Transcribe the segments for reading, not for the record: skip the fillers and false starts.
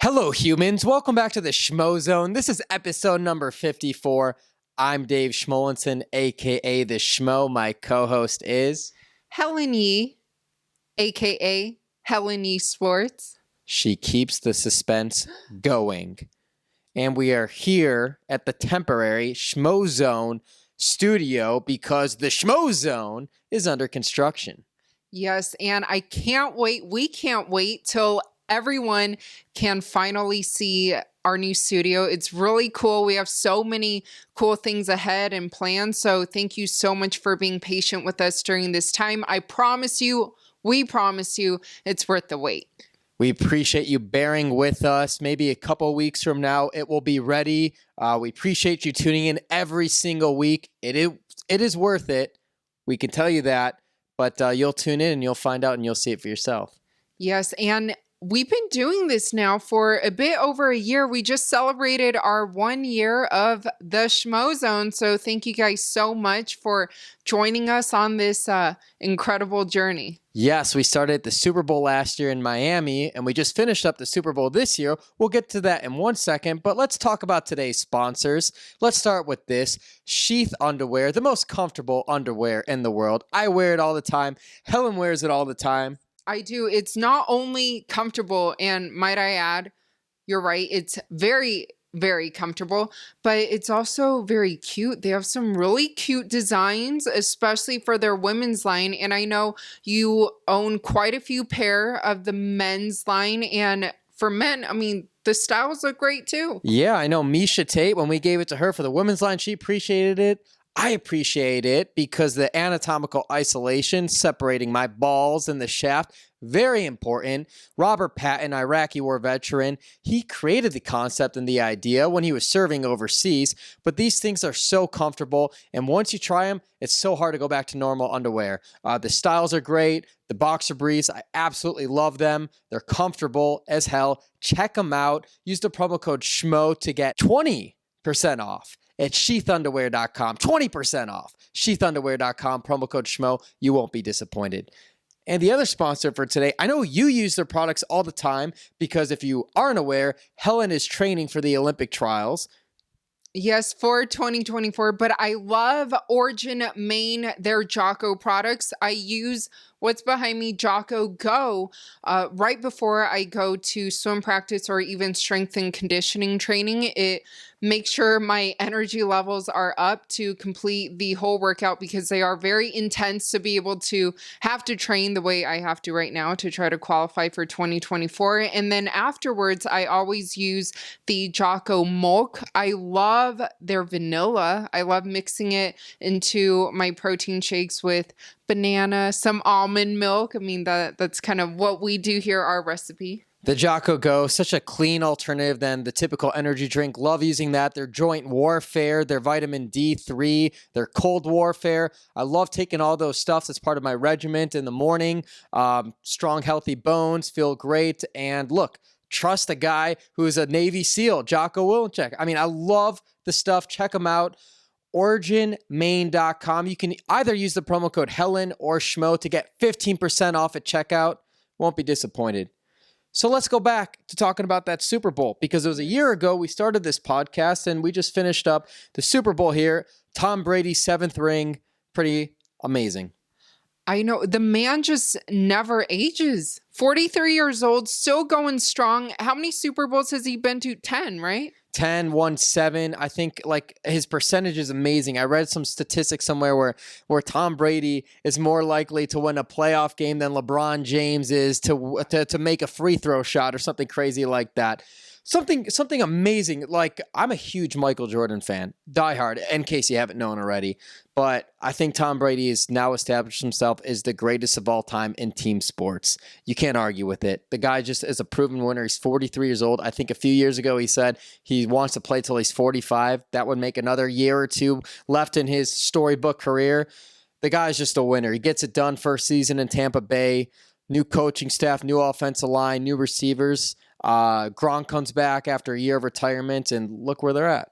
Hello, humans. Welcome back to the Schmozone. This is episode number 54. I'm Dave Schmulenson, a.k.a. the Schmo. My co-host is... Helen Yee, a.k.a. Helen Yee Sports. She keeps the suspense going. And we are here at the temporary Schmozone studio because the Schmozone is under construction. Yes, and I can't wait. We can't wait till everyone can finally see our new studio. It's really cool. We have so many cool things ahead and plans. So thank you so much for being patient with us during this time. I promise you, we promise you, it's worth the wait. We appreciate you bearing with us. Maybe a couple weeks from now, it will be ready. We appreciate you tuning in every single week. It is worth it. We can tell you that, but you'll tune in and you'll find out and you'll see it for yourself. Yes, and we've been doing this now for a bit over a year. We just celebrated our 1 year of the Schmozone. So thank you guys so much for joining us on this incredible journey. Yes, we started the Super Bowl last year in Miami, and we just finished up the Super Bowl this year. We'll get to that in 1 second, but let's talk about today's sponsors. Let's start with this. Sheath underwear, the most comfortable underwear in the world. I wear it all the time. Helen wears it all the time. I do. It's not only comfortable, and might I add, you're right, it's very, very comfortable, but it's also very cute. They have some really cute designs, especially for their women's line. And I know you own quite a few pair of the men's line. And for men, I mean, the styles look great too. Yeah, I know Misha Tate, when we gave it to her for the women's line, she appreciated it. I appreciate it because the anatomical isolation separating my balls and the shaft, very important. Robert Patton, Iraqi war veteran, he created the concept and the idea when he was serving overseas, but these things are so comfortable, and once you try them, it's so hard to go back to normal underwear. The styles are great. The boxer briefs, I absolutely love them. They're comfortable as hell. Check them out. Use the promo code SCHMO to get 20% off. At sheathunderwear.com, 20% off. Sheathunderwear.com, promo code SCHMO. You won't be disappointed. And the other sponsor for today, I know you use their products all the time because if you aren't aware, Helen is training for the Olympic trials. Yes, for 2024, but I love Origin Main, their Jocko products. I use what's behind me, Jocko Go, right before I go to swim practice or even strength and conditioning training. It makes sure my energy levels are up to complete the whole workout because they are very intense to be able to have to train the way I have to right now to try to qualify for 2024. And then afterwards, I always use the Jocko Milk. I love their vanilla. I love mixing it into my protein shakes with banana, some almond milk. I mean, that's kind of what we do here, our recipe. The Jocko Go, such a clean alternative than the typical energy drink. Love using that. Their joint warfare, their vitamin D3, their cold warfare. I love taking all those stuffs as part of my regiment in the morning. Strong, healthy bones, feel great. And look, trust a guy who is a Navy SEAL, Jocko Willem. I mean, I love the stuff. Check them out. OriginMain.com. You can either use the promo code Helen or Schmo to get 15% off at checkout. Won't be disappointed. So let's go back to talking about that Super Bowl because it was a year ago we started this podcast and we just finished up the Super Bowl here. Tom Brady's 7th ring. Pretty amazing. I know. The man just never ages. 43 years old, still going strong. How many Super Bowls has he been to? 10, right? 10, won 7. I think like his percentage is amazing. I read some statistics somewhere where Tom Brady is more likely to win a playoff game than LeBron James is to make a free throw shot or something crazy like that. Something amazing. Like, I'm a huge Michael Jordan fan, diehard, in case you haven't known already. But I think Tom Brady has now established himself as the greatest of all time in team sports. You can't argue with it. The guy just is a proven winner. He's 43 years old. I think a few years ago he said he wants to play till he's 45. That would make another year or two left in his storybook career. The guy's just a winner. He gets it done first season in Tampa Bay. New coaching staff, new offensive line, new receivers. Gronk comes back after a year of retirement, and look where they're at.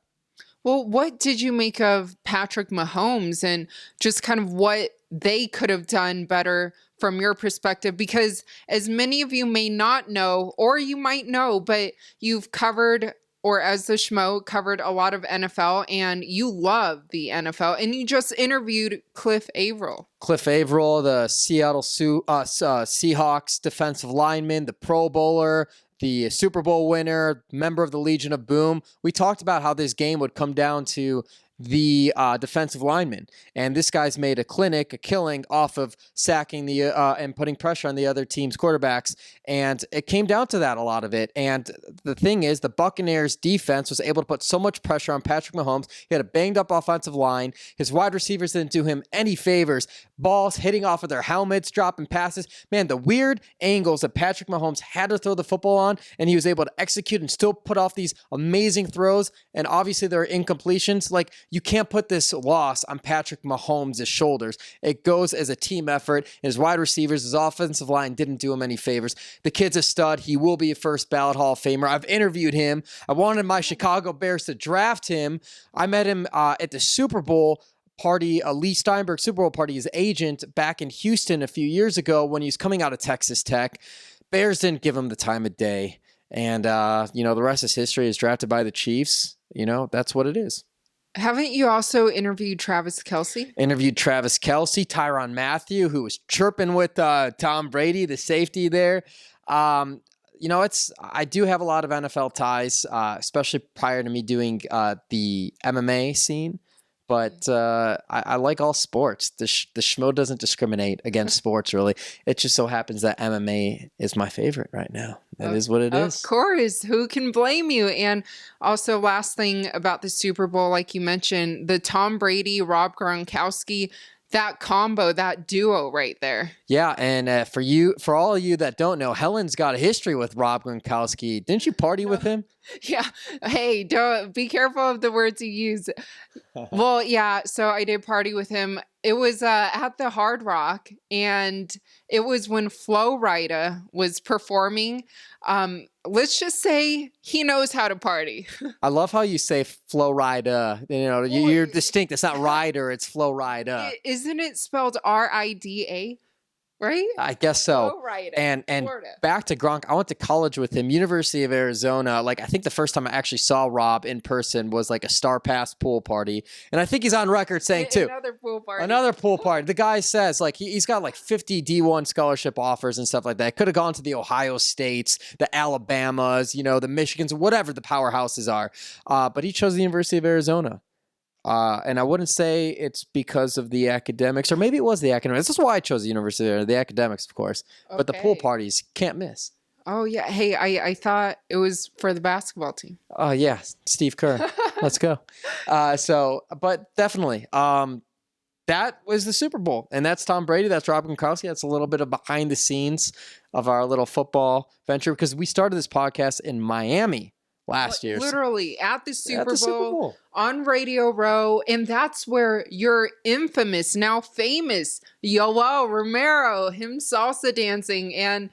Well, what did you make of Patrick Mahomes and just kind of what they could have done better from your perspective, because as many of you may not know, or you might know, but you've covered, or as the Schmo, covered a lot of NFL, and you love the NFL, and you just interviewed Cliff Averill. Cliff Averill, the Seattle Seahawks defensive lineman, the Pro Bowler, the Super Bowl winner, member of the Legion of Boom. We talked about how this game would come down to the defensive lineman, and this guy's made a killing off of sacking the and putting pressure on the other team's quarterbacks, and it came down to that, a lot of it. And the thing is, the Buccaneers defense was able to put so much pressure on Patrick Mahomes. He had a banged up offensive line. His wide receivers didn't do him any favors. Balls hitting off of their helmets, dropping passes. Man, the weird angles that Patrick Mahomes had to throw the football on, and he was able to execute and still put off these amazing throws. And obviously there are incompletions. Like, you can't put this loss on Patrick Mahomes' shoulders. It goes as a team effort. His wide receivers, his offensive line didn't do him any favors. The kid's a stud. He will be a first ballot Hall of Famer. I've interviewed him. I wanted my Chicago Bears to draft him. I met him at the Super Bowl party, Lee Steinberg Super Bowl party, his agent back in Houston a few years ago when he was coming out of Texas Tech. Bears didn't give him the time of day. And, the rest is history. Is drafted by the Chiefs. That's what it is. Haven't you also interviewed Travis Kelce? Interviewed Travis Kelce, Tyrann Mathieu, who was chirping with Tom Brady, the safety there. I do have a lot of NFL ties, especially prior to me doing the MMA scene. But I like all sports. The Schmo doesn't discriminate against sports, really. It just so happens that MMA is my favorite right now. That is what it is. Of course. Who can blame you? And also, last thing about the Super Bowl, like you mentioned, the Tom Brady, Rob Gronkowski, that combo, that duo right there. Yeah, and for all of you that don't know, Helen's got a history with Rob Gronkowski. Didn't you party with him? Yeah. Hey, don't be careful of the words you use. Well, yeah. So I did party with him. It was at the Hard Rock, and it was when Flo Rida was performing. Let's just say he knows how to party. I love how you say Flo Rida. You're distinct. It's not Rider. It's Flo Rida. Isn't it spelled Rida? Right? I guess so. Flo Rida, and Florida. Back to Gronk. I went to college with him, University of Arizona. Like, I think the first time I actually saw Rob in person was like a Star Pass pool party. And I think he's on record saying too. Another pool party. The guy says like he's got like 50 D1 scholarship offers and stuff like that. Could have gone to the Ohio States, the Alabamas, the Michigans, whatever the powerhouses are. But he chose the University of Arizona. And I wouldn't say it's because of the academics, or maybe it was the academics. This is why I chose the university, or the academics, of course. Okay. But the pool parties can't miss. Oh, yeah. Hey, I thought it was for the basketball team. Oh, yeah. Steve Kerr. Let's go. But definitely, that was the Super Bowl. And that's Tom Brady. That's Rob Gronkowski. That's a little bit of behind the scenes of our little football venture, because we started this podcast in Miami last year. Literally at the Super Bowl on Radio Row. And that's where your infamous, now famous, Yoel Romero, him salsa dancing. And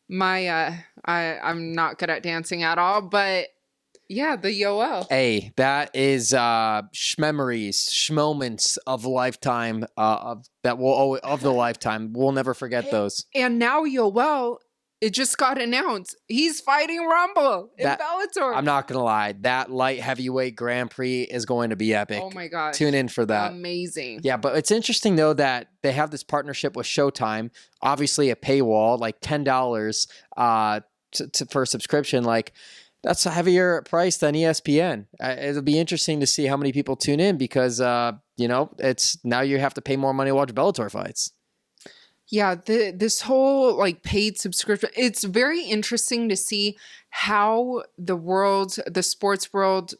I'm not good at dancing at all, but yeah, the Yoel. Hey, that is schmoments of lifetime, of the lifetime. We'll never forget those. And now Yoel, it just got announced he's fighting Rumble in Bellator. I'm not going to lie. That light heavyweight Grand Prix is going to be epic. Oh my gosh. Tune in for that. Amazing. Yeah, but it's interesting though that they have this partnership with Showtime, obviously a paywall, like $10 for a subscription. Like, that's a heavier price than ESPN. It'll be interesting to see how many people tune in, because, it's now you have to pay more money to watch Bellator fights. Yeah, this whole like paid subscription, it's very interesting to see how the sports world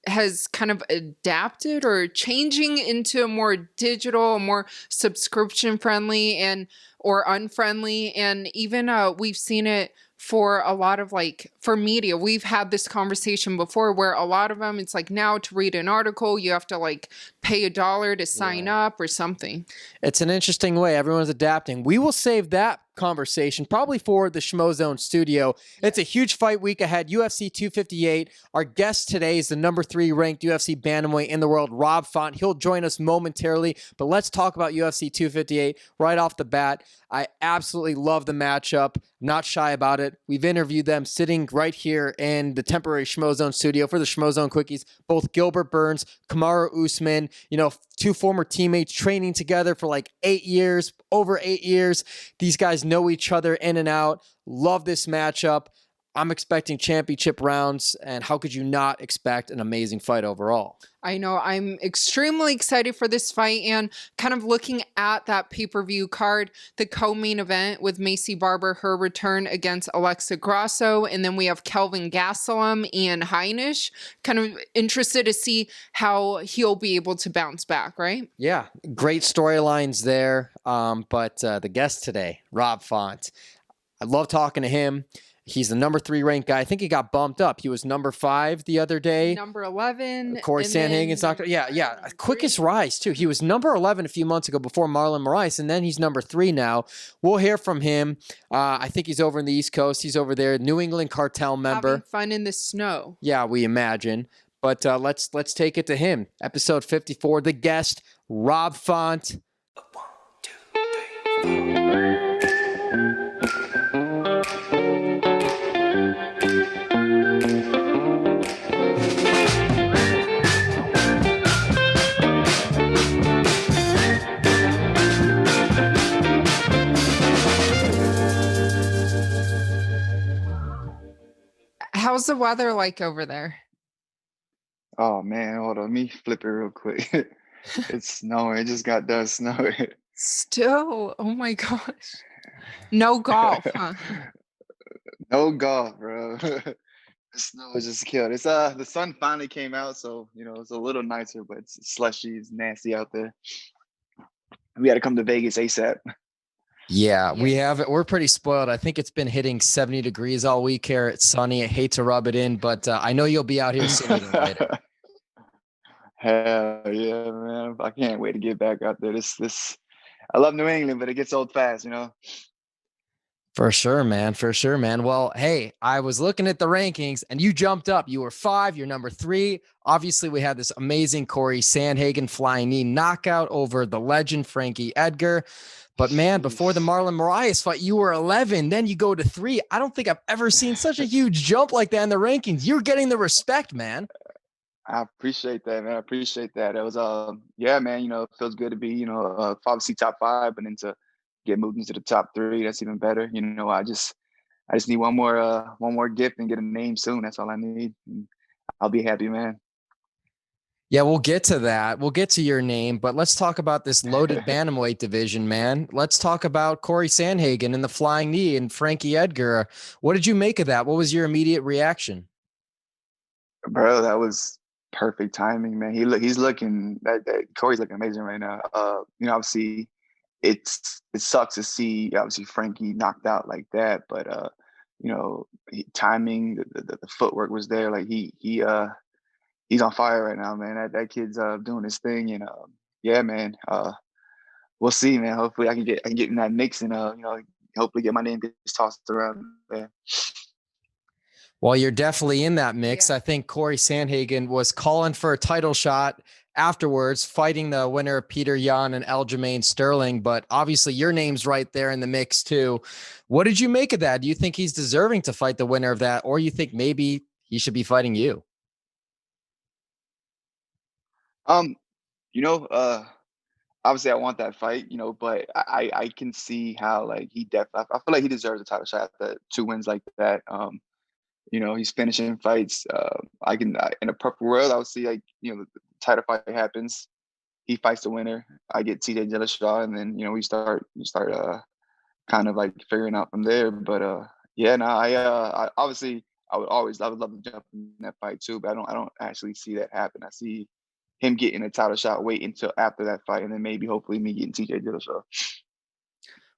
has kind of adapted or changing into a more digital, more subscription friendly or unfriendly. And even we've seen it for a lot of like for media. We've had this conversation before where a lot of them, it's like now to read an article, you have to like pay $1 to sign up or something. It's an interesting way. Everyone's adapting. We will save that conversation probably for the Schmozone studio. It's a huge fight week ahead. UFC 258. Our guest today is the number 3 ranked UFC bantamweight in the world, Rob Font. He'll join us momentarily, but let's talk about UFC 258 right off the bat. I absolutely love the matchup. I'm not shy about it. We've interviewed them sitting right here in the temporary Schmozone studio for the Schmozone Quickies. Both Gilbert Burns, Kamaru Usman, 2 former teammates training together for like 8 years, over 8 years. These guys know each other in and out. Love this matchup. I'm expecting championship rounds, and how could you not expect an amazing fight overall? I know. I'm extremely excited for this fight, and kind of looking at that pay-per-view card, the co-main event with Macy Barber, her return against Alexa Grasso, and then we have Kelvin Gastelum and Heinisch. Kind of interested to see how he'll be able to bounce back, right? Yeah, great storylines there. But the guest today, Rob Font, I love talking to him. He's the number 3 ranked guy. I think he got bumped up. He was number 5 the other day. Number 11. Cory Sandhagen's knocked. Yeah. Quickest rise, too. He was number 11 a few months ago before Marlon Moraes, and then he's number 3 now. We'll hear from him. I think he's over in the East Coast. He's over there, New England cartel member. Having fun in the snow. Yeah, we imagine. But let's take it to him. Episode 54, the guest, Rob Font. 1, 2, 3. How's the weather like over there? Oh man, hold on. Let me flip it real quick. It's snowing. It just got done snowing. Still, oh my gosh. No golf, huh? No golf, bro. The snow is just killed. It's the sun finally came out, so it's a little nicer, but it's slushy, it's nasty out there. We got to come to Vegas ASAP. Yeah, we have it. We're pretty spoiled. I think it's been hitting 70 degrees all week here. It's sunny. I hate to rub it in, but I know you'll be out here sooner than later. Hell yeah, man. I can't wait to get back out there. I love New England, but it gets old fast, For sure, man. For sure, man. Well, hey, I was looking at the rankings and you jumped up. You were 5, you're number 3. Obviously, we had this amazing Cory Sandhagen flying knee knockout over the legend Frankie Edgar. But man, before the Marlon Moraes fight, you were 11. Then you go to 3. I don't think I've ever seen such a huge jump like that in the rankings. You're getting the respect, man. I appreciate that, man. I appreciate that. It was, yeah, man. It feels good to be, obviously top 5, but then to get moved into the top 3, that's even better. I just need one more gift and get a name soon. That's all I need. And I'll be happy, man. Yeah, we'll get to that. We'll get to your name, but let's talk about this loaded bantamweight division, man. Let's talk about Cory Sandhagen and the flying knee and Frankie Edgar. What did you make of that? What was your immediate reaction? Bro, that was perfect timing, man. He's looking that Cory's looking amazing right now. Obviously it sucks to see obviously Frankie knocked out like that, but timing, the footwork was there. Like he's on fire right now, man. That kid's doing his thing, and yeah, man. We'll see, man. Hopefully, I can get in that mix, and hopefully get my name gets tossed around there. Well, you're definitely in that mix. Yeah. I think Cory Sandhagen was calling for a title shot afterwards, fighting the winner of Petr Yan and Aljamain Sterling. But obviously, your name's right there in the mix too. What did you make of that? Do you think he's deserving to fight the winner of that, or you think maybe he should be fighting you? Obviously I want that fight, but I can see how like I feel like he deserves a title shot after 2 wins like that. He's finishing fights. In a perfect world, I would see like, the title fight happens. He fights the winner. I get TJ Dillashaw, and then, we start kind of like figuring out from there. But yeah, no, I obviously I would love to jump in that fight too, but I don't actually see that happen. I see him getting a title shot, wait until after that fight, and then maybe hopefully me getting TJ Dillashaw.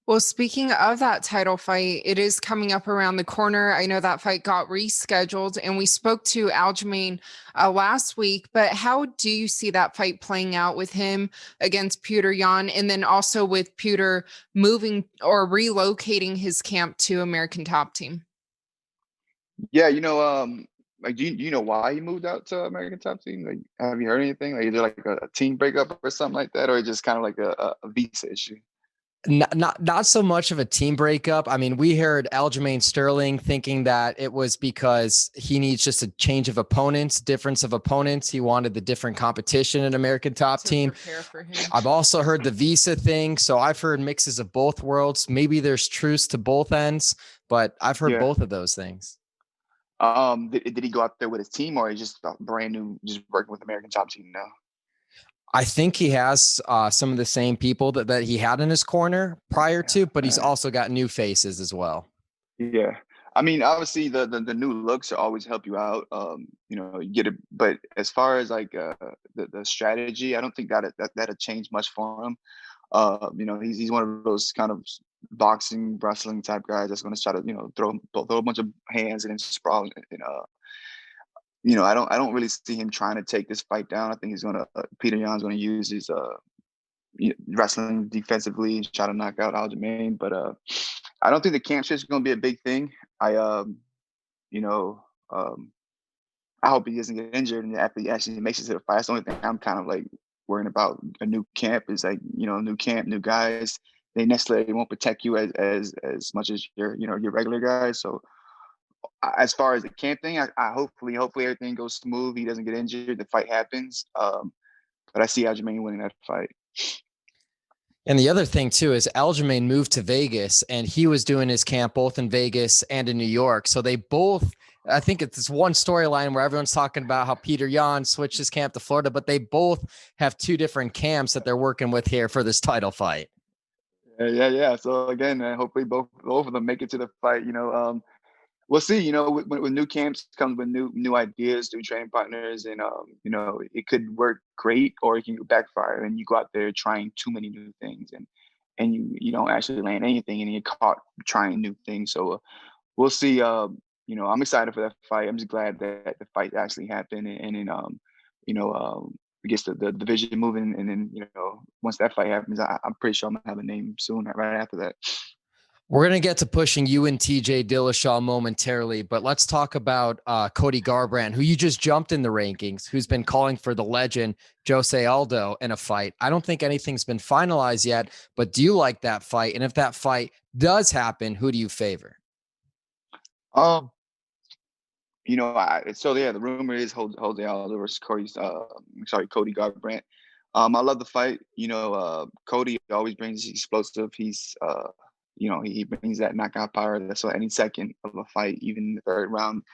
Well, speaking of that title fight, it is coming up around the corner. I know that fight got rescheduled, and we spoke to Aljamain last week. But how do you see that fight playing out with him against Petr Yan, and then also with Petr moving or relocating his camp to American Top Team? Yeah, like do you know why he moved out to American Top Team? Like, have you heard anything? Like, is there like a team breakup or something like that, or just kind of like a visa issue? Not so much of a team breakup. I mean, we heard Aljamain Sterling thinking that it was because he needs just a change of opponents, difference of opponents. He wanted the different competition in American Top Team. Prepare for him. I've also heard the visa thing. So I've heard mixes of both worlds. Maybe there's truce to both ends, but I've heard Yeah. both of those things. Did he go out there with his team, or he's just brand new, just working with American Top Team now? I think he has some of the same people that he had in his corner prior to, but he's also got new faces as well. Yeah. I mean, obviously the new looks always help you out. You get it, but as far as like the strategy, I don't think that'll change much for him. He's one of those kind of boxing, wrestling type guys that's going to try to, throw a bunch of hands and then sprawl. And I don't really see him trying to take this fight down. I think he's going to Petr Yan's going to use his wrestling defensively, try to knock out Aljamain. But I don't think the camp shift is going to be a big thing. I hope he doesn't get injured and after he actually makes it to the fight. That's the only thing I'm kind of like worrying about. A new camp is like, new camp, new guys. They necessarily won't protect you as much as your regular guys. So as far as the camp thing, I hopefully everything goes smooth. He doesn't get injured. The fight happens. But I see Aljamain winning that fight. And the other thing too is Aljamain moved to Vegas and he was doing his camp both in Vegas and in New York. So they both, I think it's this one storyline where everyone's talking about how Petr Yan switched his camp to Florida, but they both have two different camps that they're working with here for this title fight. Yeah. So again, hopefully both of them make it to the fight. We'll see. With new camps comes with new ideas, new training partners, and it could work great or it can backfire, and you go out there trying too many new things, and you don't actually land anything, and you're caught trying new things. So we'll see. I'm excited for that fight. I'm just glad that the fight actually happened, and then it gets the division moving, and then once that fight happens, I'm pretty sure I'm gonna have a name soon right after that. We're going to get to pushing you and TJ Dillashaw momentarily, but let's talk about Cody Garbrandt, who you just jumped in the rankings, who's been calling for the legend Jose Aldo in a fight. I don't think anything's been finalized yet, but do you like that fight? And if that fight does happen, who do you favor? The rumor is Jose Aldo versus Cody Garbrandt. I love the fight. Cody always brings explosive. He's he brings that knockout power. That's what any second of a fight, even in the third round,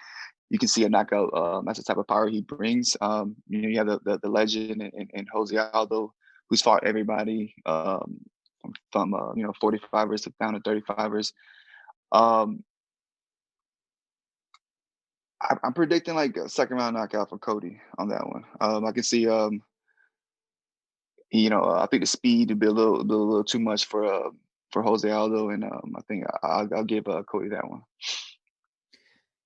you can see a knockout. That's the type of power he brings. You have the legend and Jose Aldo, who's fought everybody from 45ers down to 35ers. I'm predicting like a second round knockout for Cody on that one. I can see I think the speed would be a little too much for Jose Aldo, and I think I'll give Cody that one.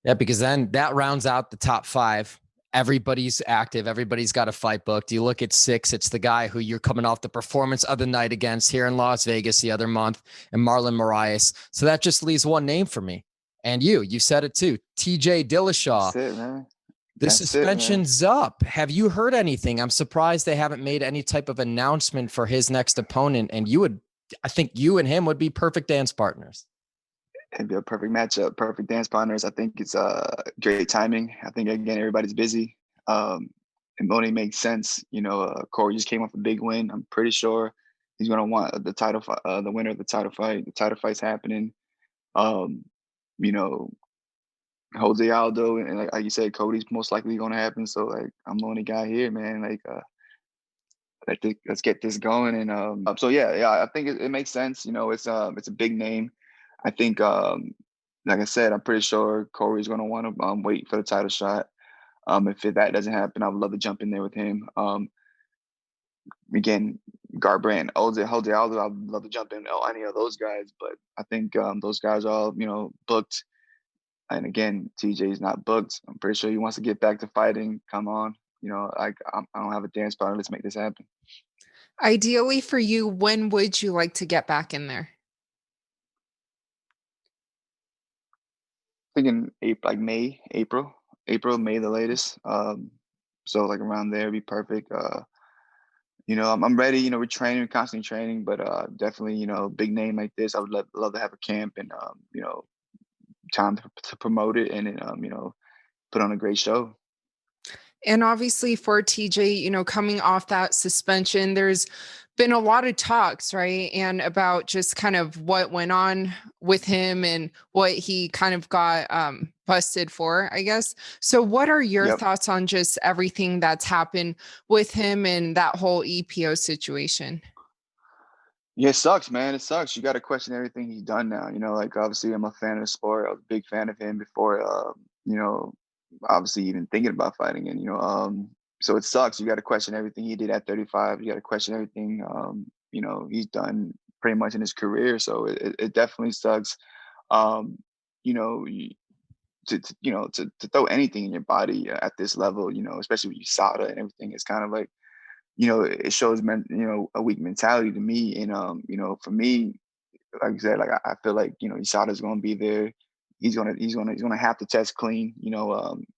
Yeah, because then that rounds out the top five. Everybody's active. Everybody's got a fight booked. You look at 6, it's the guy who you're coming off the performance of the night against here in Las Vegas the other month, and Marlon Moraes. So that just leaves one name for me. And you said it too, TJ Dillashaw. That's it, man. The suspension's up. Have you heard anything? I'm surprised they haven't made any type of announcement for his next opponent. And I think you and him would be perfect dance partners. It'd be a perfect matchup, perfect dance partners. I think it's great timing. I think, again, everybody's busy. It only makes sense. Cory just came off a big win. I'm pretty sure he's going to want the title, the winner of the title fight. The title fight's happening. Jose Aldo and like you said, Cody's most likely going to happen. So like, I'm the only guy here, man. Like, let's get this going. And so yeah, I think it makes sense. It's a big name. I think, like I said, I'm pretty sure Cory's going to want to wait for the title shot. If that doesn't happen, I would love to jump in there with him. Again, Garbrandt, Jose Aldo, I'd love to jump in any of those guys, but I think those guys are all, booked. And again, TJ's not booked. I'm pretty sure he wants to get back to fighting. Come on. I don't have a dance partner. Let's make this happen. Ideally for you, when would you like to get back in there? Thinking April, May the latest. So like around there be perfect. I'm ready. We're training, constantly training, but definitely, big name like this, I would love to have a camp and time to promote it and put on a great show. And obviously for TJ, coming off that suspension, there's been a lot of talks, right? And about just kind of what went on with him and what he kind of got busted for, I guess. So what are your Yep. thoughts on just everything that's happened with him and that whole EPO situation? Yeah, it sucks, man. It sucks. You got to question everything he's done now. Like obviously I'm a fan of the sport. I was a big fan of him before, obviously even thinking about fighting. And, so it sucks. You got to question everything he did at 35. You got to question everything, he's done pretty much in his career. So it definitely sucks. You know, you- to throw anything in your body at this level, especially with USADA and everything, it's kind of like, it shows a weak mentality to me. And for me, like I said, like I feel like Isada's going to be there. He's gonna have to test clean.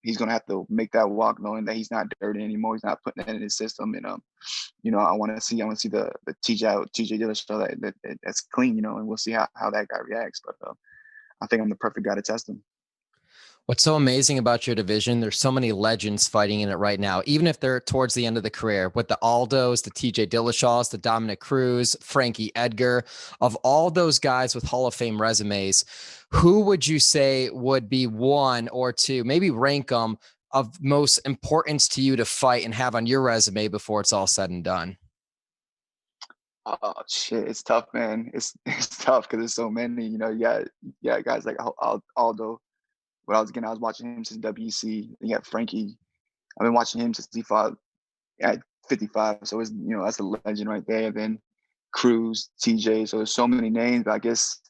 He's gonna have to make that walk, knowing that he's not dirty anymore. He's not putting that in his system. And I want to see the TJ Dillashaw that's clean. And we'll see how that guy reacts. But I think I'm the perfect guy to test him. What's so amazing about your division, there's so many legends fighting in it right now, even if they're towards the end of the career, with the Aldos, the TJ Dillashaws, the Dominick Cruz, Frankie, Edgar. Of all those guys with Hall of Fame resumes, who would you say would be one or two, maybe rank them, of most importance to you to fight and have on your resume before it's all said and done? Oh shit, it's tough, man. It's tough because there's so many. You got guys like Aldo. When I was watching him since WC. You got Frankie. I've been watching him since he fought at 55. So it's that's a legend right there. Then Cruz, TJ. So there's so many names, but I guess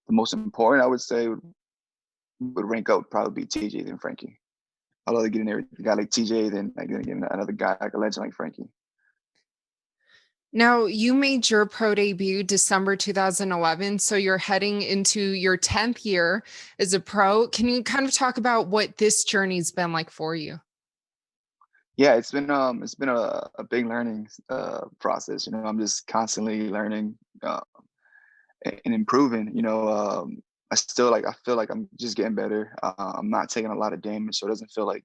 the most important I would say would rank up would probably be TJ then Frankie. I'd love to get in there with a guy like TJ, then like get another guy like a legend like Frankie. Now, you made your pro debut December 2011, so you're heading into your 10th year as a pro. Can you kind of talk about what this journey's been like for you? Yeah, it's been a big learning process. I'm just constantly learning and improving. I feel like I'm just getting better. I'm not taking a lot of damage, so it doesn't feel like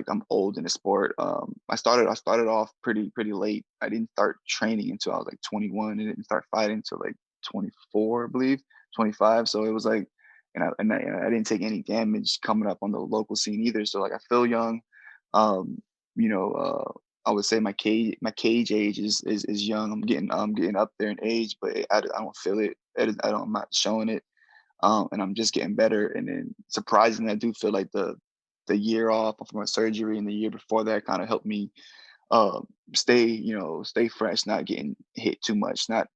I'm old in the sport. I started off pretty late. I didn't start training until I was like 21, and didn't start fighting until like 24, I believe, 25. So it was like, I didn't take any damage coming up on the local scene either. So like I feel young. Um, I would say my cage age is young. I'm getting up there in age, but I don't feel it. I'm not showing it. And I'm just getting better. And then surprisingly, I do feel like the year off from my surgery and the year before that kind of helped me stay fresh, not getting hit too much, not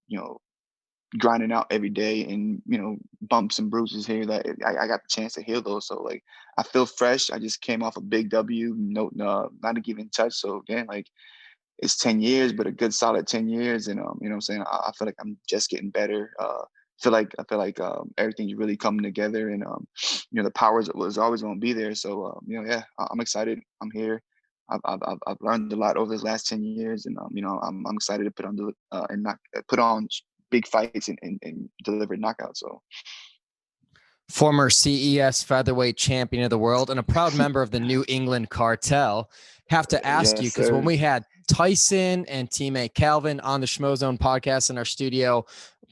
grinding out every day, and bumps and bruises here that I got the chance to heal those. So like I feel fresh. I just came off a big W, no, not a given touch. So again, like it's 10 years, but a good solid 10 years. And what I'm saying, I feel like I'm just getting better. I feel like everything's really coming together, and the power was always going to be there. So yeah, I'm excited. I'm here. I've learned a lot over this last 10 years, and I'm excited to put on big fights and deliver knockouts. So Former CES featherweight champion of the world and a proud member of the New England cartel. Have to ask you, yes, because when sir. we had Tyson and teammate Calvin on the Schmozone podcast in our studio,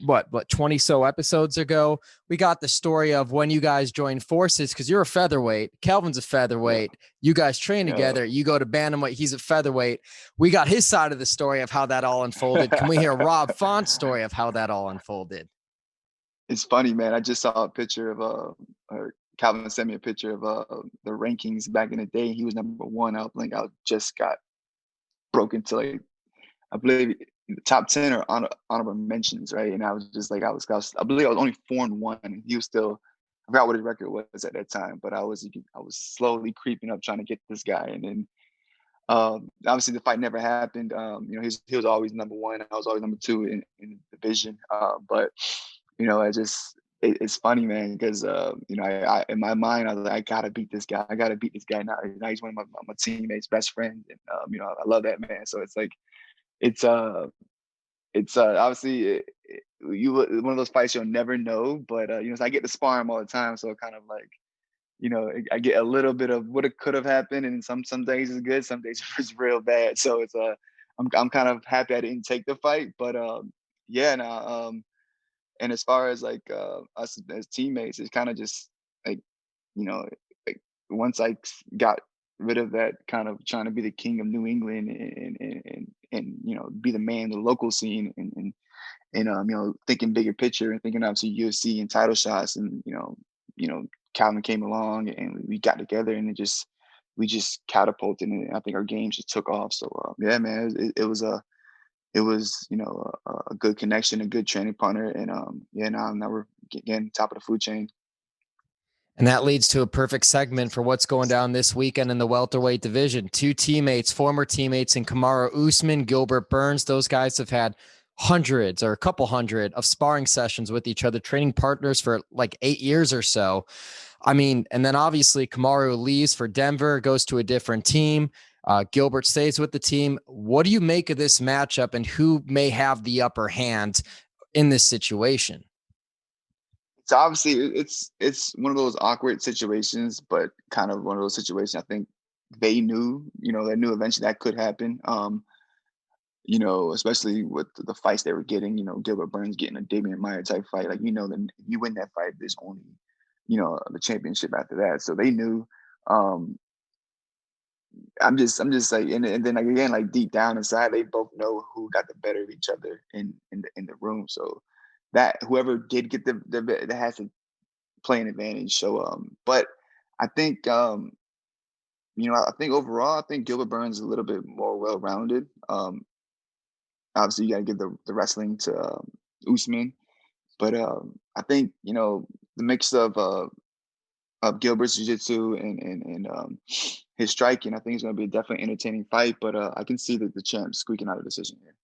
what 20 so episodes ago, we got the story of when you guys joined forces, because you're a featherweight, Calvin's a Yeah, featherweight, you guys train yeah. together, you go to bantamweight, he's a featherweight. We got his side of the story of how that all unfolded. Can we hear Rob Font's story of how that all unfolded? It's funny, man. I just saw a picture of Calvin sent me a picture of the rankings back in the day. He was number one. I just got broken to like, I believe top 10 or honorable mentions, right? And I was just like, I believe I was only 4-1, and he was still, I forgot what his record was at that time, but I was slowly creeping up trying to get this guy, and then obviously the fight never happened. He was always number one. I was always number two in the division. But it's funny, man, because I in my mind I was like, I gotta beat this guy. I gotta beat this guy now. Now he's one of my teammates, best friend, and I love that man. So it's like it's obviously one of those fights you'll never know, but so I get to spar him all the time, so it kind of like I get a little bit of what it could have happened, and some days is good, some days it's real bad. So it's I'm kind of happy I didn't take the fight, but yeah, now and as far as like us as teammates, it's kind of just like you know like once I got rid of that kind of trying to be the king of New England and be the man in the local scene and thinking bigger picture and thinking obviously UFC and title shots and Calvin came along and we got together and we just catapulted and I think our games just took off. So yeah, man, it was a good connection, a good training partner, and now we're getting top of the food chain. And that leads to a perfect segment for what's going down this weekend in the welterweight division. Two teammates, former teammates in Kamaru Usman, Gilbert Burns. Those guys have had hundreds or a couple hundred of sparring sessions with each other, training partners for like 8 years or so. I mean, and then obviously Kamaru leaves for Denver, goes to a different team. Gilbert stays with the team. What do you make of this matchup and who may have the upper hand in this situation? So obviously it's one of those awkward situations, but kind of one of those situations I think they knew eventually that could happen. Especially with the fights they were getting, Gilbert Burns getting a Damian Maia type fight. Like, then if you win that fight, there's only, the championship after that. So they knew. I'm just like, and then like, again, like deep down inside, they both know who got the better of each other in the room. So that whoever did get that has to play an advantage. So, but I think, I think overall, I think Gilbert Burns is a little bit more well-rounded. Obviously, you got to give the wrestling to Usman, but I think the mix of Gilbert's jiu-jitsu and his striking, I think it's going to be a definitely entertaining fight. But I can see the champ squeaking out a decision here.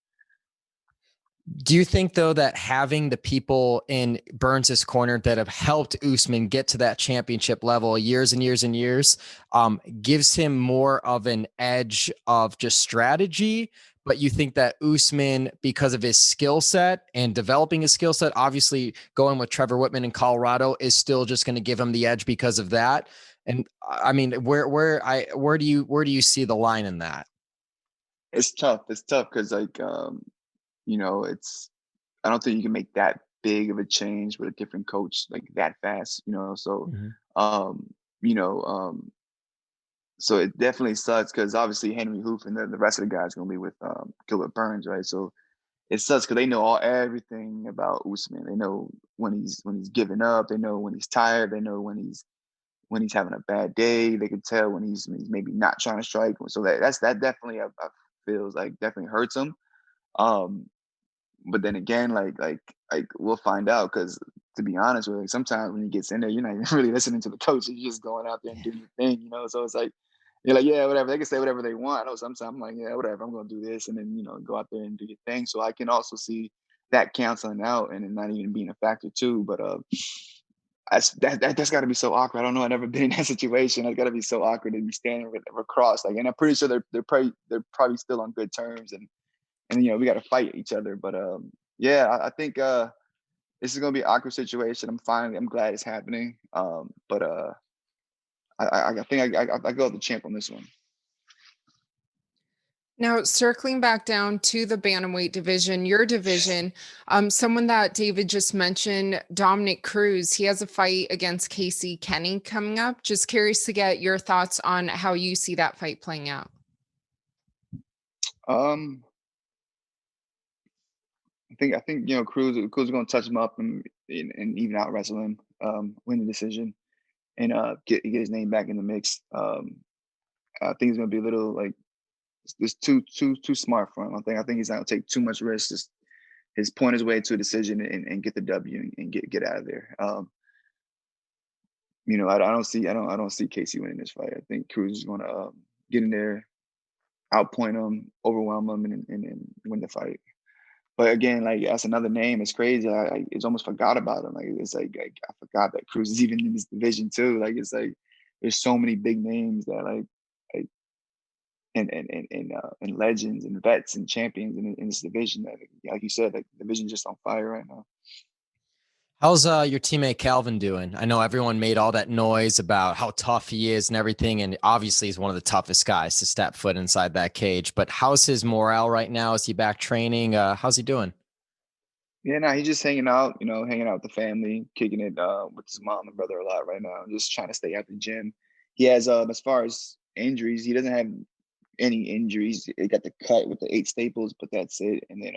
Do you think, though, that having the people in Burns' corner that have helped Usman get to that championship level years and years and years gives him more of an edge of just strategy? But you think that Usman, because of his skill set and developing his skill set, obviously going with Trevor Whitman in Colorado is still just going to give him the edge because of that? And I mean, where do you see the line in that? It's tough. It's tough because like it's I don't think you can make that big of a change with a different coach like that fast. So you know so it definitely sucks because obviously Henry Hoof and the rest of the guys are gonna be with Gilbert Burns, right? So it sucks because they know everything about Usman. They know when he's giving up. They know when he's tired. They know when he's having a bad day. They can tell when he's maybe not trying to strike. So that definitely I feels like definitely hurts him. But then again, like we'll find out because to be honest with you, sometimes when he gets in there, you're not even really listening to the coach. You're just going out there and doing your thing, So it's like you're like, yeah, whatever. They can say whatever they want. I know sometimes I'm like, yeah, whatever. I'm gonna do this, and then go out there and do your thing. So I can also see that canceling out and it not even being a factor too. But that's got to be so awkward. I don't know. I've never been in that situation. It's got to be so awkward to be standing across. Like, and I'm pretty sure they're probably still on good terms and we got to fight each other. But yeah, I think this is gonna be an awkward situation. I'm glad it's happening. But I think I go with the champ on this one. Now, circling back down to the bantamweight division, your division, someone that David just mentioned, Dominick Cruz, he has a fight against Kenney coming up. Just curious to get your thoughts on how you see that fight playing out. I think Cruz is going to touch him up and even out wrestle him, win the decision, and get his name back in the mix. I think it's going to be a little like It's too smart for him. I think he's not gonna take too much risk. Just his point his way to a decision and get the W and get out of there. I don't see Casey winning this fight. I think Cruz is gonna get in there, outpoint him, overwhelm him, and win the fight. But again, like that's another name. It's crazy. I it's almost forgot about him. Like it's like I forgot that Cruz is even in this division too. Like it's like there's so many big names that like and legends and vets and champions in this division that, like you said, like the division's just on fire right now. How's your teammate Calvin doing? I know everyone made all that noise about how tough he is and everything, and obviously he's one of the toughest guys to step foot inside that cage. But how's his morale right now? Is he back training? How's he doing? Yeah, no, he's just hanging out, hanging out with the family, kicking it with his mom and brother a lot right now, just trying to stay at the gym. He has, as far as injuries, he doesn't have any injuries. He got the cut with the 8 staples, but that's it. And then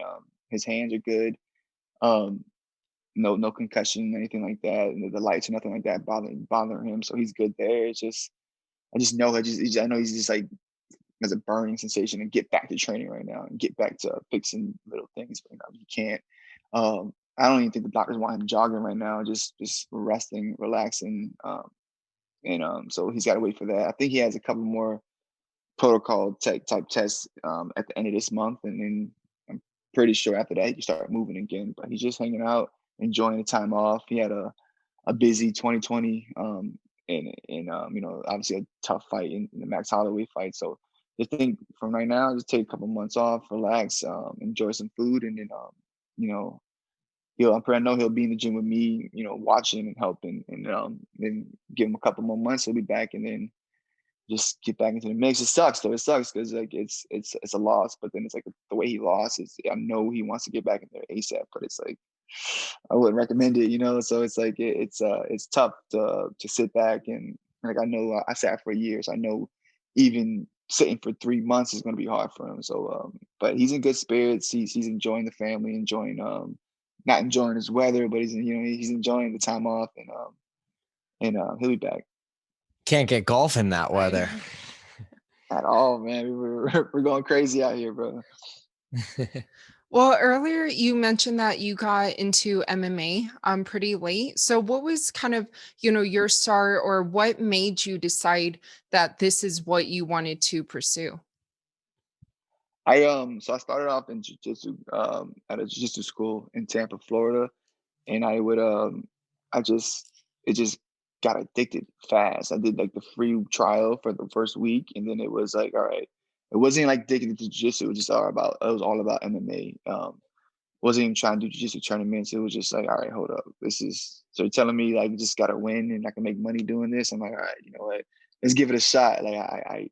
his hands are good. No concussion, anything like that. And the lights or nothing like that bothering him. So he's good there. It's just, I know he's just like has a burning sensation and get back to training right now and get back to fixing little things. But he can't. I don't even think the doctors want him jogging right now. Just resting, relaxing. So he's got to wait for that. I think he has a couple more protocol type tests at the end of this month, and then I'm pretty sure after that he can start moving again. But he's just hanging out, enjoying the time off. He had a busy 2020, and obviously a tough fight in the Max Holloway fight. So just think from right now, just take a couple months off, relax, enjoy some food, and then I know he'll be in the gym with me, watching and helping, and then give him a couple more months, he'll be back, and then just get back into the mix. It sucks though. It sucks because like it's a loss, but then it's like the way he lost is, I know he wants to get back in there ASAP, but it's like I wouldn't recommend it, So it's like it's tough to sit back and like I know I sat for years. I know even sitting for 3 months is going to be hard for him. So but he's in good spirits. He's enjoying the family, enjoying not enjoying his weather, but he's enjoying the time off, and he'll be back. Can't get golf in that weather at all, man. We're going crazy out here, bro. Well, earlier you mentioned that you got into MMA pretty late. So what was kind of, your start, or what made you decide that this is what you wanted to pursue? I started off in jiu-jitsu at a jiu-jitsu school in Tampa, Florida, and it just got addicted fast. I did like the free trial for the first week, and then it was like, all right, it wasn't like addicted to jiu-jitsu. It was just all about MMA. Wasn't even trying to do jiu-jitsu tournaments. It was just like, all right, hold up. So you're telling me like you just gotta win and I can make money doing this? I'm like, all right, you know what? Let's give it a shot. Like I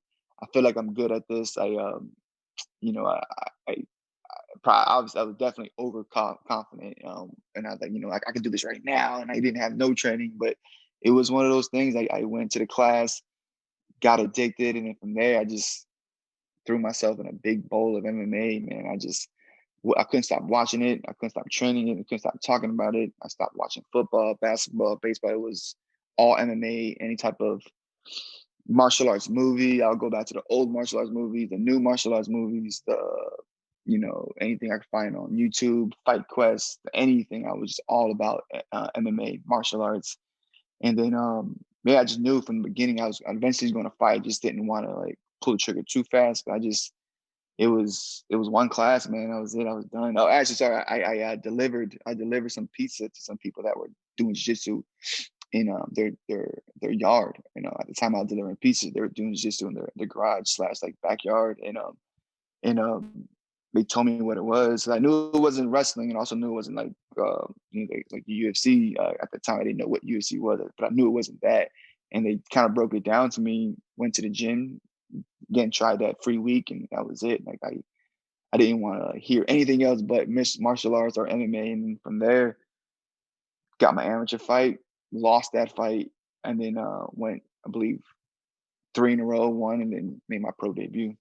feel like I'm good at this. I was definitely overconfident, and I was like, I can do this right now, and I didn't have no training, but it was one of those things. I went to the class, got addicted, and then from there, I just threw myself in a big bowl of MMA. Man, I couldn't stop watching it. I couldn't stop training it. I couldn't stop talking about it. I stopped watching football, basketball, baseball. It was all MMA, any type of martial arts movie. I'll go back to the old martial arts movies, the new martial arts movies, anything I could find on YouTube, Fight Quest, anything. I was just all about MMA, martial arts. And then, I just knew from the beginning I was eventually going to fight. I just didn't want to like pull the trigger too fast. But it was one class, man. That was it. I was done. Oh, actually, sorry. I delivered some pizza to some people that were doing jiu-jitsu in their yard. At the time I was delivering pizza, they were doing jiu-jitsu in their garage / like backyard. And they told me what it was. I knew it wasn't wrestling, and also knew it wasn't like like the UFC. At the time, I didn't know what UFC was, but I knew it wasn't that. And they kind of broke it down to me. Went to the gym, again, tried that free week, and that was it. Like I didn't want to hear anything else but martial arts or MMA. And from there, got my amateur fight, lost that fight, and then went, I believe, 3 in a row, won, and then made my pro debut.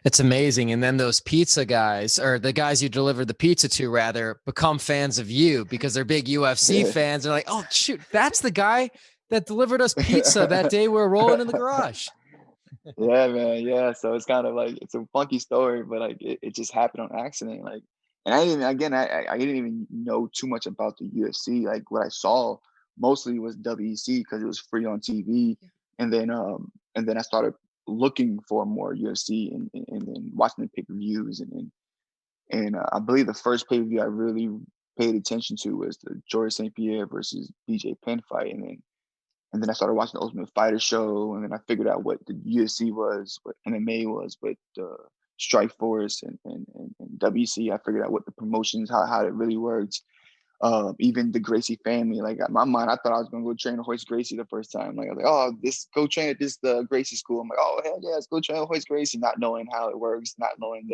It's amazing. And then those pizza guys, or the guys you delivered the pizza to rather, become fans of you because they're big UFC fans. They're like, oh, shoot, that's the guy that delivered us pizza that day we were rolling in the garage. Yeah, man. Yeah. So it's kind of like it's a funky story, but like it just happened on accident. Like, and I didn't again, I didn't even know too much about the UFC. Like what I saw mostly was WEC because it was free on TV, Yeah. and then I started looking for more UFC and then watching the pay-per-views and I believe the first pay-per-view I really paid attention to was the George St. Pierre versus BJ Penn fight, and then I started watching the Ultimate Fighter show, and then I figured out what the UFC was, what MMA was, what Strike Force and WC. I figured out what the promotions, how it really works. Even the Gracie family, like in my mind, I thought I was gonna go train Hoist Gracie the first time. Like I was like, oh, this go train at this Gracie school. I'm like, oh hell yeah, let's go train Hoist Gracie, not knowing how it works, not knowing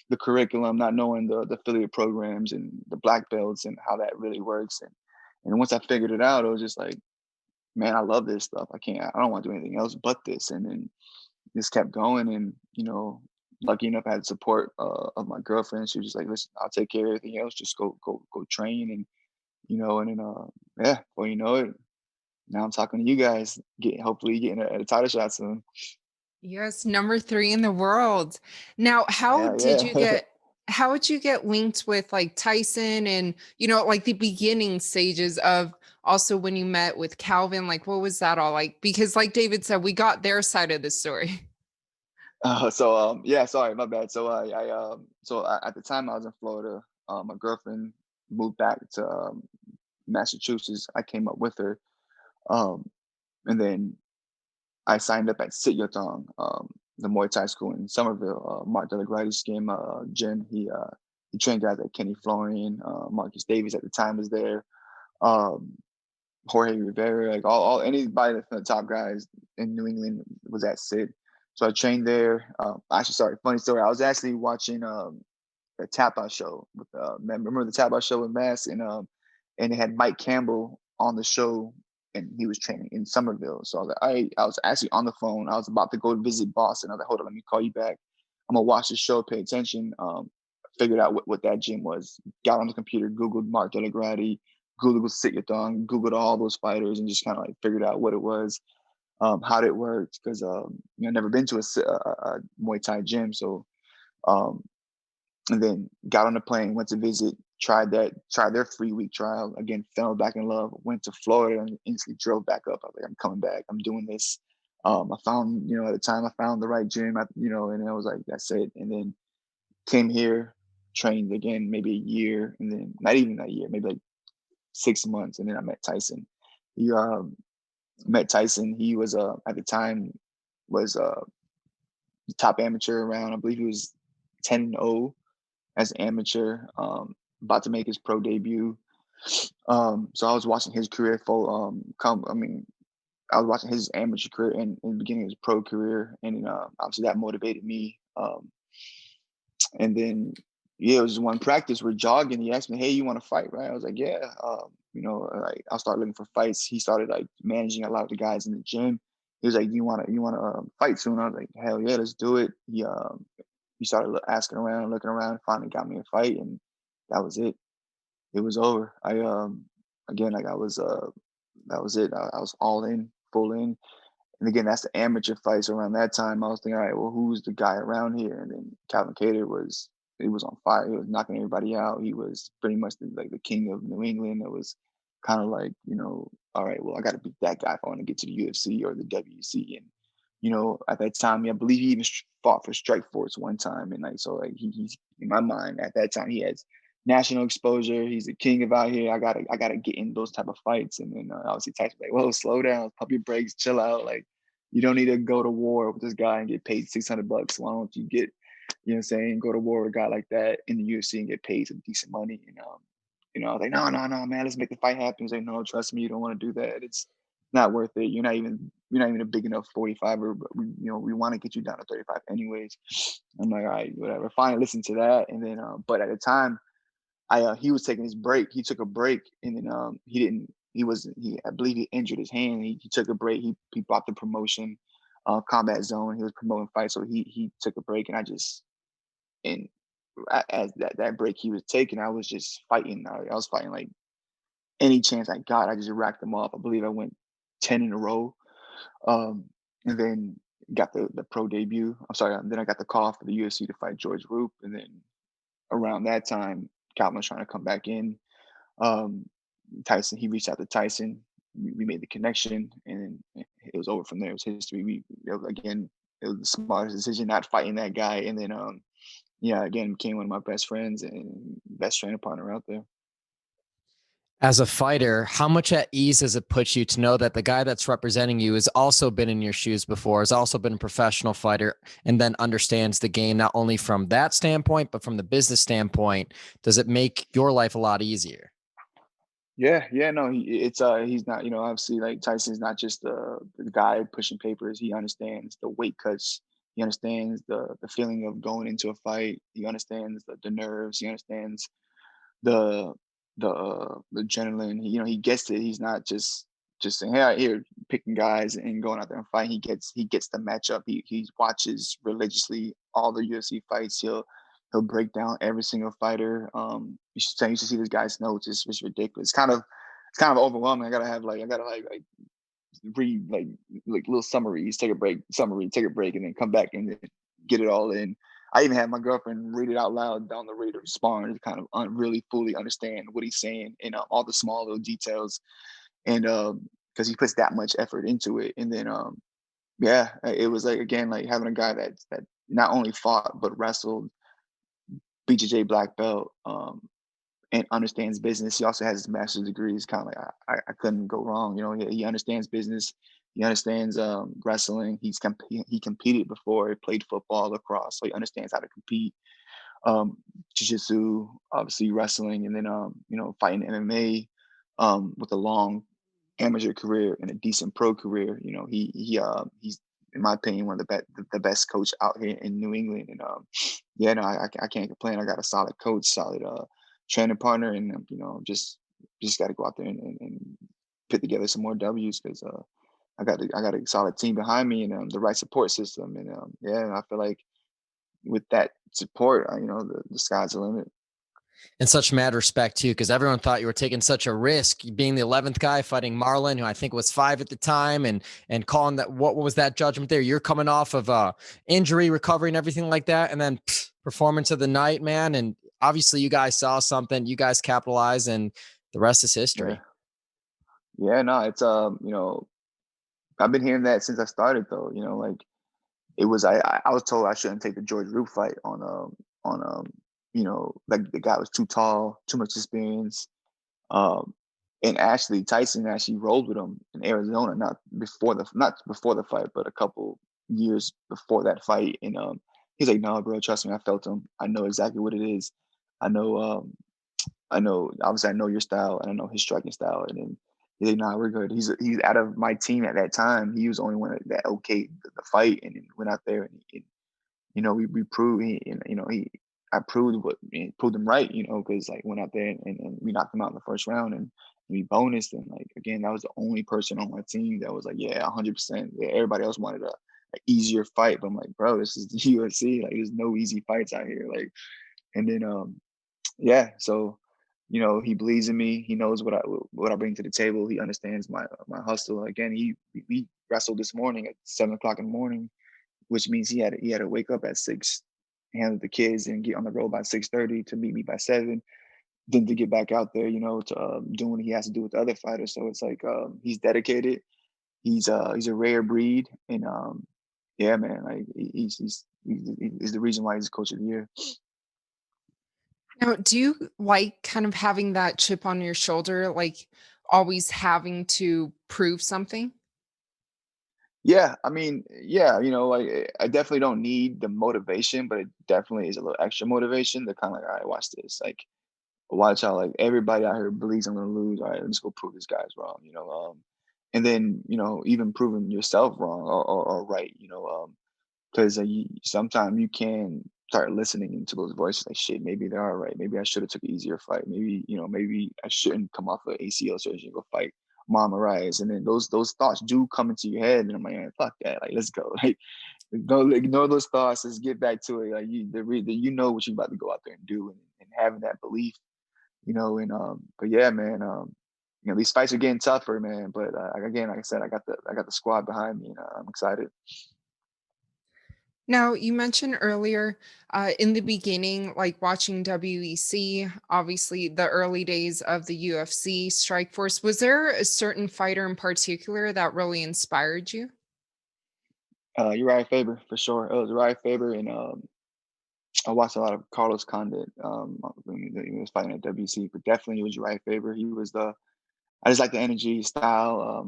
the curriculum, not knowing the affiliate programs and the black belts and how that really works. And once I figured it out, it was just like, man, I love this stuff. I don't want to do anything else but this. And then just kept going. And, lucky enough, I had support of my girlfriend. She was just like, listen, I'll take care of everything else. Just go train. And, and then, yeah, well, it, now I'm talking to you guys, hopefully getting a title shot soon. Yes, number 3 in the world. Now, Yeah, yeah. how would you get linked with like Tyson and, like the beginning stages of also when you met with Calvin? Like, what was that all like? Because like David said, we got their side of the story. Yeah, sorry, my bad. At the time I was in Florida, my girlfriend moved back to Massachusetts. I came up with her, um, and then I signed up at Sit Yotong, the Muay Thai school in Somerville. Mark Delegritis came gym. He trained guys like Kenny Florian, Marcus Davis at the time was there, um, Jorge Rivera, like all anybody from the top guys in New England was at Sit. So I trained there. Actually, sorry, funny story. I was actually watching the Tap Out show with remember the Tap Out show with Mass and they had Mike Campbell on the show and he was training in Somerville. So I was like, I was actually on the phone. I was about to go visit Boston. I was like, hold on, let me call you back. I'm gonna watch the show, pay attention. Figured out what that gym was. Got on the computer, Googled Mark Delagrati, Googled Sit Yathon, Googled all those fighters, and just kind of like figured out what it was, how it worked. Because I've never been to a Muay Thai gym, so um, and then got on the plane, went to visit, tried their 3-week trial. Again, fell back in love, went to Florida and instantly drove back up. I was like, I'm coming back. I'm doing this. I found, at the time I found the right gym, and I was like, that's it. And then came here, trained again, maybe a year, and then not even a year, maybe like 6 months. And then I met Tyson. He met Tyson. He was at the time was the top amateur around. I believe he was 10-0 as an amateur, about to make his pro debut. So I was watching his career I was watching his amateur career and in the beginning of his pro career, and obviously that motivated me. And then yeah, it was one practice. We're jogging. He asked me, "Hey, you want to fight?" Right? I was like, "Yeah." Like I'll start looking for fights. He started like managing a lot of the guys in the gym. He was like, "You want to fight soon?" I was like, "Hell yeah, let's do it." He started asking around, looking around, finally got me a fight, and that was it. It was over. I again, like I was that was it. I was all in, full in. And again, that's the amateur fights. Around that time, I was thinking, all right, well, who's the guy around here? And then Calvin Kattar he was on fire. He was knocking everybody out. He was pretty much the king of New England. It was kind of like, all right, well, I got to beat that guy if I want to get to the UFC or the WC. And at that time, I believe he even fought for Strike Force one time. And like, so like he's in my mind at that time, he has national exposure. He's the king of out here. I gotta get in those type of fights. And then obviously Tyson like, whoa, slow down, pump your brakes, chill out. Like you don't need to go to war with this guy and get paid $600. Why don't you get, what I'm saying, go to war with a guy like that in the UFC and get paid some decent money? I was like, no, man, let's make the fight happen. He's like, no, trust me, you don't want to do that. It's not worth it. You're not even a big enough 45er, but we want to get you down to 35 anyways. I'm like, all right, whatever. Finally listen to that. And then, but at the time, he was taking his break. He took a break, and then he didn't. I believe he injured his hand. He took a break. He bought the promotion, Combat Zone. He was promoting fights, so he took a break, and and as that break he was taking, I was just fighting. I was fighting like any chance I got. I just racked them off. I believe I went 10 in a row. Um, and then got the pro debut. I'm sorry. Then I got the call for the UFC to fight George Roop, and then around that time, Calvin was trying to come back in. Um, Tyson, he reached out to Tyson. We made the connection, and it was over from there. It was history. Again, it was the smartest decision not fighting that guy, and then yeah, again, became one of my best friends and best training partner out there. As a fighter, how much at ease does it put you to know that the guy that's representing you has also been in your shoes before, has also been a professional fighter, and then understands the game, not only from that standpoint, but from the business standpoint? Does it make your life a lot easier? Yeah, no, he's not, obviously like Tyson's not just the guy pushing papers. He understands the weight cuts. He understands the feeling of going into a fight. He understands the nerves. He understands the the adrenaline. He gets it. He's not just saying, "Hey, here," picking guys and going out there and fighting. He gets the matchup. He watches religiously all the UFC fights. He'll break down every single fighter. You should see this guy's notes. It's ridiculous. It's kind of overwhelming. I gotta read like little summaries, take a break, summary, take a break, and then come back and then get it all in. I even had my girlfriend read it out loud down the radar sparring to kind of really fully understand what he's saying and all the small little details. And because he puts that much effort into it, and then yeah, it was like again like having a guy that not only fought but wrestled, BJJ black belt, and understands business. He also has his master's degree. It's kind of like I couldn't go wrong. He understands business. He understands wrestling. He competed before. He played football, lacrosse, so he understands how to compete. Jiu-jitsu, obviously wrestling, and then fighting MMA with a long amateur career and a decent pro career. He's in my opinion one of the best coach out here in New England. And yeah, no, I can't complain. I got a solid coach, solid training partner, and just got to go out there and put together some more W's because I got a solid team behind me and the right support system. And yeah, I feel like with that support, the sky's the limit. And such mad respect too, because everyone thought you were taking such a risk, being the 11th guy fighting Marlon, who I think was 5 at the time, and calling that. What was that judgment there? You're coming off of injury recovery and everything like that, and then performance of the night, man. And obviously, you guys saw something, you guys capitalized, and the rest is Yeah, history. yeah, no, it's I've been hearing that since I started though. Like it was I was told I shouldn't take the George Roop fight on like the guy was too tall, too much experience. Um, and actually Tyson actually rolled with him in Arizona, not before the fight, but a couple years before that fight. And he's like, "No, bro, trust me, I felt him. I know exactly what it is. I know obviously I know your style and I know his striking style." And then he's like, "Nah, we're good." He's out of my team at that time. He was the only one that okayed the fight and then went out there and we proved I proved him right, because like went out there and we knocked him out in the first round and we bonused. And like again, that was the only person on my team that was like, yeah, 100%. Yeah, everybody else wanted a easier fight, but I'm like, bro, this is the UFC. Like, there's no easy fights out here. Like, and then yeah, so he believes in me. He knows what I bring to the table. He understands my hustle. Again, we wrestled this morning at 7 o'clock in the morning, which means he had to wake up at 6, handle the kids, and get on the road by 6:30 to meet me by 7. Then to get back out there, to doing what he has to do with the other fighters. So it's like he's dedicated. He's a rare breed, and yeah, man, like he's the reason why he's coach of the year. Now, do you like kind of having that chip on your shoulder, like always having to prove something? Yeah, I mean, yeah, like I definitely don't need the motivation, but it definitely is a little extra motivation to kind of like, all right, watch this. Like, watch out, like everybody out here believes I'm gonna lose. All right, let's go prove this guy's wrong, and then even proving yourself wrong or right, because sometimes you can start listening into those voices like, shit, maybe they are right. Maybe I should have took an easier fight. Maybe I shouldn't come off an ACL surgery and go fight Mama Rise. And then those thoughts do come into your head, and I'm like, man, fuck that. Like, let's go. Like, don't ignore those thoughts. Let's get back to it. Like, you know what you're about to go out there and do, and having that belief, And but yeah, man, these fights are getting tougher, man. But again, like I said, I got the squad behind me, and I'm excited. Now, you mentioned earlier in the beginning, like watching WEC, obviously the early days of the UFC, Strikeforce. Was there a certain fighter in particular that really inspired you? Uriah Faber for sure. It was Uriah Faber, and I watched a lot of Carlos Condit when he was fighting at WC, but definitely it was Uriah Faber. He was the I just like the energy, style.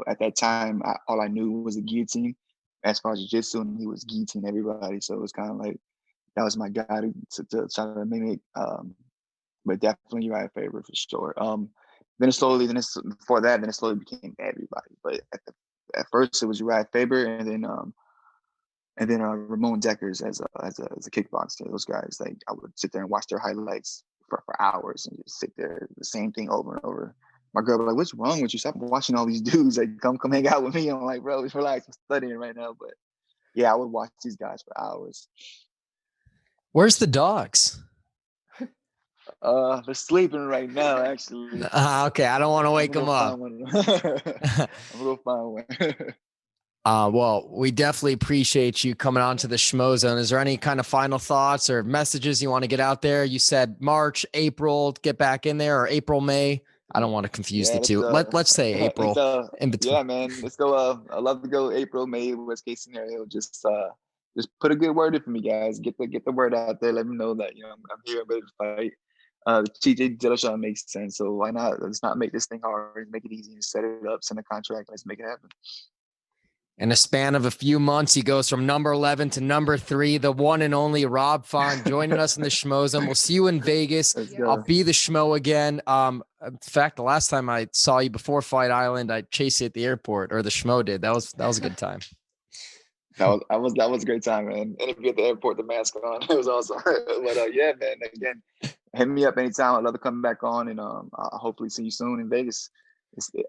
At that time, all I knew was the guillotine. As far as jiu-jitsu, and he was guillotine everybody. So it was kind of like that was my guy to try to mimic. But definitely Uriah Faber for sure. Before that, then it slowly became everybody. But at first, it was Uriah Faber, and then Ramon Deckers as a kickboxer. Those guys, like I would sit there and watch their highlights for hours and just sit there the same thing over and over. My girl was like, "What's wrong with you? Stop watching all these dudes. Like, come hang out with me." I'm like, "Bro, just relax. I'm studying right now." But yeah, I would watch these guys for hours. Where's the dogs? They're sleeping right now, actually. Okay, I don't want to wake them up. I'm gonna go find one. Well, we definitely appreciate you coming on to the Schmozone. Is there any kind of final thoughts or messages you want to get out there? You said March, April, get back in there, or April, May. I don't want to confuse the two. Let's say April in between. Yeah, man. Let's go. I love to go April, May, worst case scenario. Just put a good word in for me, guys. Get the word out there. Let me know that I'm here, I'm ready to fight. The TJ Dillashaw makes sense. So why not? Let's not make this thing hard. Make it easy and set it up, send a contract. Let's make it happen. In a span of a few months, he goes from number 11 to number 3, the one and only Rob Font joining us in the Schmozone. We'll see you in Vegas. I'll be the Schmo again. In fact, the last time I saw you before Fight Island, I chased you at the airport, or the Schmo did. That was a good time. That was a great time, man. Interview at the airport, the mask on. It was awesome. But yeah, man, again, hit me up anytime. I'd love to come back on, and I'll hopefully see you soon in Vegas.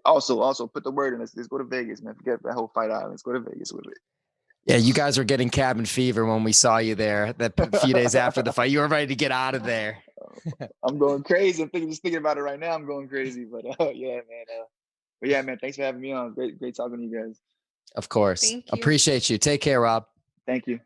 Also put the word in. Let's go to Vegas, man. Forget that whole Fight Island. Let's go to Vegas with it. Yeah, you guys were getting cabin fever when we saw you there that few days after the fight. You were ready to get out of there. I'm going crazy. Just thinking about it right now. I'm going crazy. But yeah, man. But yeah, man. Thanks for having me on. Great talking to you guys. Of course. Thank you. Appreciate you. Take care, Rob. Thank you.